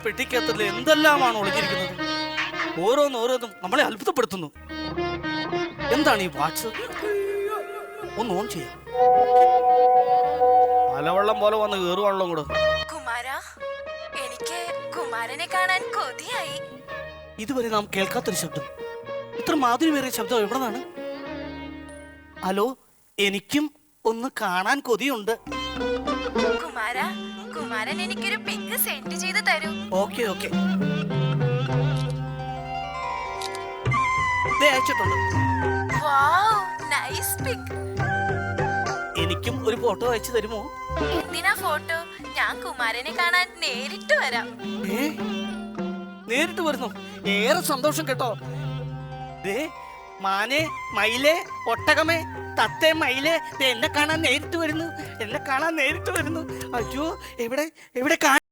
പെട്ടിക്കകത്തിൽ എന്തെല്ലാമാണ് ഒളിഞ്ഞിരിക്കുന്നത്. ഓരോന്നും നമ്മളെ അത്ഭുതപ്പെടുത്തുന്നു. എന്താണ് ഈ വാട്സ്? ഒന്ന് ഓൺ ചെയ്യാം. മലവെള്ളം പോലെ വന്ന് കയറുവാണല്ലോ കൂടെ. കുമാര, എനിക്ക് കുമാരനെ കാണാൻ കൊതിയായി. ഇതുവരെ നാം കേൾക്കാത്തൊരു ശബ്ദം, ഇത്ര മാധുര്യമേറിയ ശബ്ദം എവിടെ നിന്നാണ്? ഹലോ, എനിക്കും ഒന്ന് കാണാൻ കൊതിയുണ്ട്. കുമാര, കുമാരൻ എനിക്കൊരു പിക്ക് സെൻഡ് ചെയ്ത് തരൂ. ഓക്കെ അയച്ചിട്ടുണ്ട്. വൗ, നൈസ് പിക്ക്. എനിക്കും ഒരു ഫോട്ടോ അയച്ചു തരുമോ? എന്തിനാ ഫോട്ടോ? ഞാൻ കുമാരനെ കാണാൻ നേരിട്ട് വരാം. നേരിട്ട് വരുന്നു? ഏറെ സന്തോഷം കേട്ടോ. മാനേ, മയിലേ, ഒട്ടകമേ, തത്തേ, മയിലേ, എന്നെ കാണാൻ നേരിട്ട് വരുന്നു. അയ്യോ, എവിടെ കാണാൻ?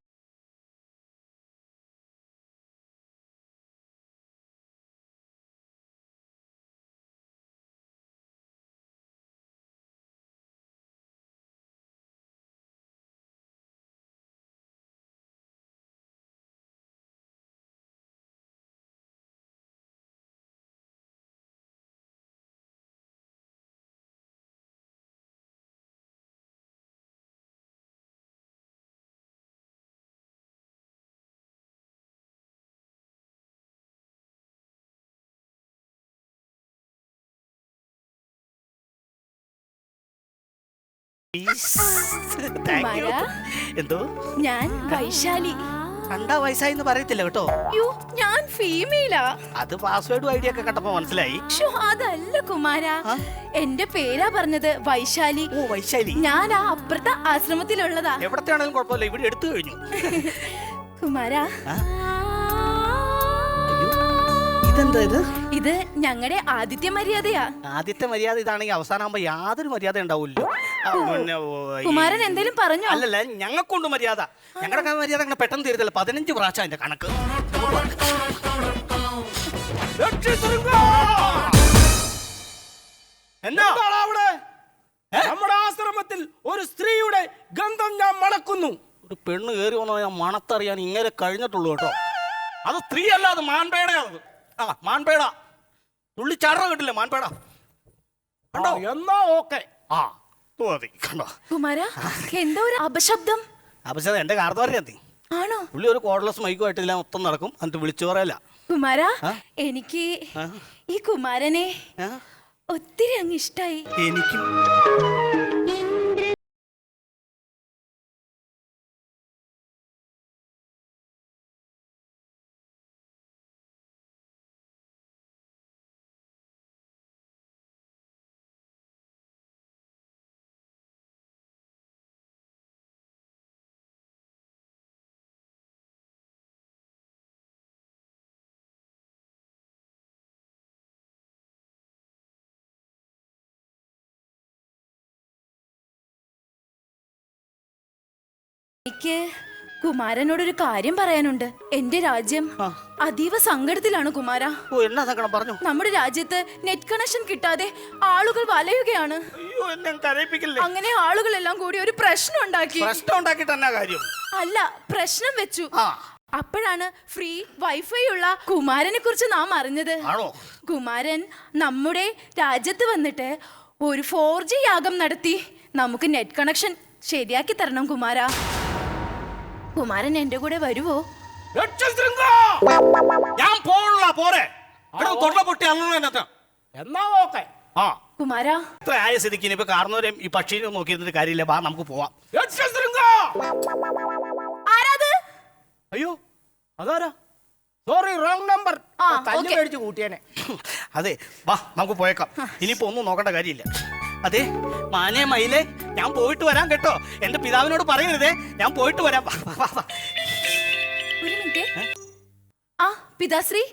എന്തോ? ഞാൻ വൈശാലി. കണ്ടാ വയസ്സായിന്ന് പറയത്തില്ല കേട്ടോ. ഞാൻ ഫീമെയിലാ. അത് പാസ്വേഡും ഐഡിയ ഒക്കെ കണ്ടപ്പോ മനസ്സിലായി. അതല്ല കുമാര, എന്റെ പേരാ പറഞ്ഞത്, വൈശാലി. ഓ, വൈശാലി. ഞാൻ ആ അപ്പുറത്തെ ആശ്രമത്തിലുള്ളതാ. എവിടത്തെയാണെങ്കിലും കുഴപ്പമില്ല, ഇവിടെ എടുത്തു കഴിഞ്ഞു. കുമാര, ഇതെന്താ ഇത്? ഇത് ഞങ്ങളുടെ ആദിത്യ മര്യാദയാ. ആദ്യത്തെ മര്യാദ ഇതാണെങ്കിൽ അവസാനമാകുമ്പോ യാതൊരു മര്യാദ ഉണ്ടാവില്ലോ. കുമാരൻ എന്തേലും പറഞ്ഞോ? അല്ലല്ല, ഞങ്ങൾക്കുണ്ട് മര്യാദ. ഞങ്ങളുടെ മര്യാദ അങ്ങനെ പെട്ടെന്ന് തീരത്തില്ല. 15 പ്രാവശ്യം അതിന്റെ കണക്ക്. എന്താണ് അവിടെ? നമ്മുടെ ആശ്രമത്തിൽ ഒരു സ്ത്രീയുടെ ഗന്ധം ഞാൻ മണക്കുന്നു. ഒരു പെണ്ണ് കയറി വന്നാൽ ഞാൻ മണത്തറിയാൻ ഇങ്ങനെ കഴിഞ്ഞിട്ടുള്ളൂ കേട്ടോ. അത് സ്ത്രീ അല്ല, അത് മാൻപേടയാണ്. മാൻപേട. തുള്ളി ചാട കിട്ടില്ല, മാൻപേട. കണ്ടോ? എന്നാ ഓക്കെ. കണ്ടോ കുമാര, എന്തോ ഒരു അപശബ്ദം. അപശബ്ദം എന്റെ കാർന്നവരെ ആണോ? പുള്ളി ഒരു കോഡ്ലെസ് മൈക്കുമായിട്ടില്ല, മൊത്തം നടക്കും, എന്നിട്ട് വിളിച്ചു പറയല്ല. കുമാര, എനിക്ക് ഈ കുമാരനെ ഒത്തിരി അങ്ങ് ഇഷ്ടായി. എനിക്കും. എനിക്ക് കുമാരനോടൊരു കാര്യം പറയാനുണ്ട്. എന്റെ രാജ്യം അതീവ സങ്കടത്തിലാണ് കുമാര. എന്നാ സങ്കടം? പറഞ്ഞു. നമ്മുടെ രാജ്യത്ത് നെറ്റ് കണക്ഷൻ കിട്ടാതെ ആളുകൾ വലയുകയാണ്. അങ്ങനെ ആളുകളെല്ലാം കൂടി ഒരു പ്രശ്നം ഉണ്ടാക്കി. അല്ല, പ്രശ്നം വെച്ചു. അപ്പോഴാണ് ഫ്രീ വൈഫൈ ഉള്ള കുമാരനെ കുറിച്ച് നാം അറിഞ്ഞത്. കുമാരൻ നമ്മുടെ രാജ്യത്ത് വന്നിട്ട് ഒരു 4G യാഗം നടത്തി നമുക്ക് നെറ്റ് കണക്ഷൻ ശരിയാക്കി തരണം കുമാര. കുമാരൻ എന്റെ കൂടെ വരുവോ? ഞാൻ പോണല്ല, പോരെ. എന്നാ ഓക്കെ. കുമാര, ഇത്ര ആയ സ്ഥിതിക്ക് ഇനിയിപ്പോ കാർന്നവരെയും ഈ പക്ഷീനെ നോക്കിയിരുന്നിട്ട് കാര്യമില്ല. വാ, നമുക്ക് പോവാം. ആരാത്? അയ്യോ, അതാരാ? Sorry, wrong number. മേടിച്ച് കൂട്ടിയേനെ. അതെ, വാ, നമുക്ക് പോയേക്കാം. ഇനിയിപ്പോ ഒന്നും നോക്കേണ്ട കാര്യമില്ല. അതെ, മാനേ, മയിലേ, ഞാൻ പോയിട്ട് വരാം കേട്ടോ. എന്റെ പിതാവിനോട് പറയരുതേ, ഞാൻ പോയിട്ട് വരാം. ഒരു മിനിറ്റ്. പിതാശ്രീ,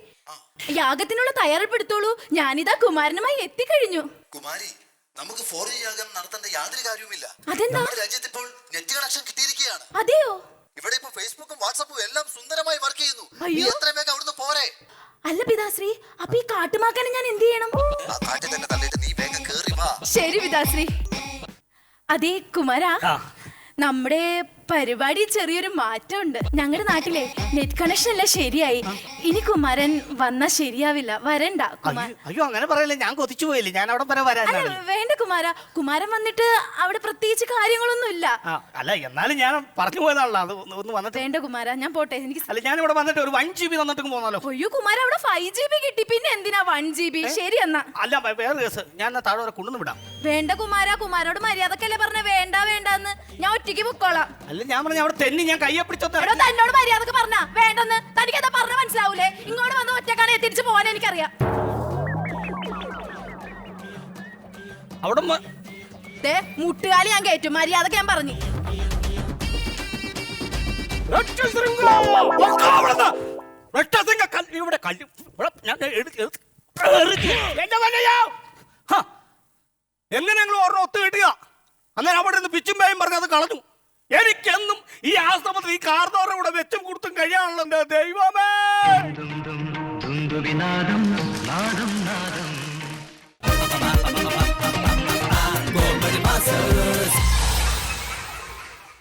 യാഗത്തിനുള്ള തയ്യാറെടുത്തോളൂ. ഞാനിതാ കുമാരനുമായി എത്തിക്കഴിഞ്ഞു. കുമാരി, നമുക്ക് 4G യാഗം നടത്തേണ്ട യാതൊരു കാര്യവുമില്ല. അതെന്താ? നമ്മുടെ രാജ്യത്ത് ഇപ്പോൾ നെറ്റ് കണക്ഷൻ കിട്ടിയിരിക്കുകയാണ്. അതെയോ? ഇവിടെ ഇപ്പൊ ഫേസ്ബുക്കും വാട്സാപ്പും എല്ലാം സുന്ദരമായി വർക്ക് ചെയ്യുന്നു. നീ എത്രയും വേഗം അവിടുന്ന് പോരെ. അല്ല പിതാശ്രീ, അപ്പൊ ഈ കാട്ടുമാക്കാനെ ഞാൻ എന്ത് ചെയ്യണം? ആ കാട്ടിൽ തന്നെ തള്ളിയിട്ട് നീ വേഗം കേറി വാ. ശരി പിതാശ്രീ. അതെ കുമാര, നമ്മുടെ പരിപാടി ചെറിയൊരു മാറ്റമുണ്ട്. ഞങ്ങളുടെ നാട്ടിലെ നെറ്റ് കണക്ഷൻ എല്ലാം ശരിയായി. ഇനി കുമാരൻ വന്നാ ശരിയാവില്ല. വരണ്ട കുമാരൻ. അയ്യോ അങ്ങനെ പറയല്ലേ, ഞാൻ കൊതിച്ചു പോയില്ലേ, ഞാൻ അവിടെ വരെ വരാൻ. അല്ല വേണ്ട കുമാര, കുമാരൻ വന്നിട്ട് അവിടെ പ്രത്യേകിച്ച് കാര്യങ്ങളൊന്നും ഇല്ല. അല്ല എന്നാലും ഞാൻ പറഞ്ഞു പോയതാണല്ലോ, അത് ഒന്ന് വന്നിട്ട്. വേണ്ട കുമാര, ഞാൻ പോട്ടെ. എനിക്ക് അല്ല ഞാൻ ഇവിടെ വന്നിട്ട് ഒരു 1 GB തന്നിട്ട് പോന്നാലോ? അയ്യോ കുമാര, അവിടെ 5 GB കിട്ടി, പിന്നെ എന്തിനാ 1 GB? ശരി എന്നാ. അല്ല വേറെ കേസ്, ഞാൻ താഴെ വരെ കൊണ്ടുവന്ന് വിടാം. വേണ്ട കുമാര, കുമാരോട് മര്യാദക്കല്ലേ പറഞ്ഞ വേണ്ട വേണ്ടെന്ന്. ഞാൻ ഒറ്റയ്ക്ക് പൊക്കോളാം. അല്ല ഞാൻ പറഞ്ഞ അവിടെ തെന്നി ഞാൻ കയ്യെ പിടിച്ചോ. തന്നോട് മര്യാദക്ക് പറഞ്ഞ വേണ്ടെന്ന്. തനിക്ക് എന്താ പറഞ്ഞ മനസ്സിലാവൂലേ? ഇങ്ങോട്ട് വന്ന് ഒറ്റക്കാണ് തിരിച്ചു പോകാൻ എനിക്കറിയാം. അവിടെ മുട്ടുകാലി ഞാൻ കയറ്റും. മര്യാദക്ക് ഞാൻ പറഞ്ഞു. എങ്ങനെയെങ്കിലും ഒരെണ്ണം ഒത്തു കിട്ടുക. അന്നേരം അവിടെ നിന്ന് പിച്ചും പേയും പറഞ്ഞ് അത് കളഞ്ഞു. എനിക്കെന്നും ഈ ആശ്രമത്തിൽ ഈ കാർന്നവരുടെ കൂടെ വെച്ചും കൊടുത്തും കഴിയാണല്ലോ എന്റെ ദൈവമേ.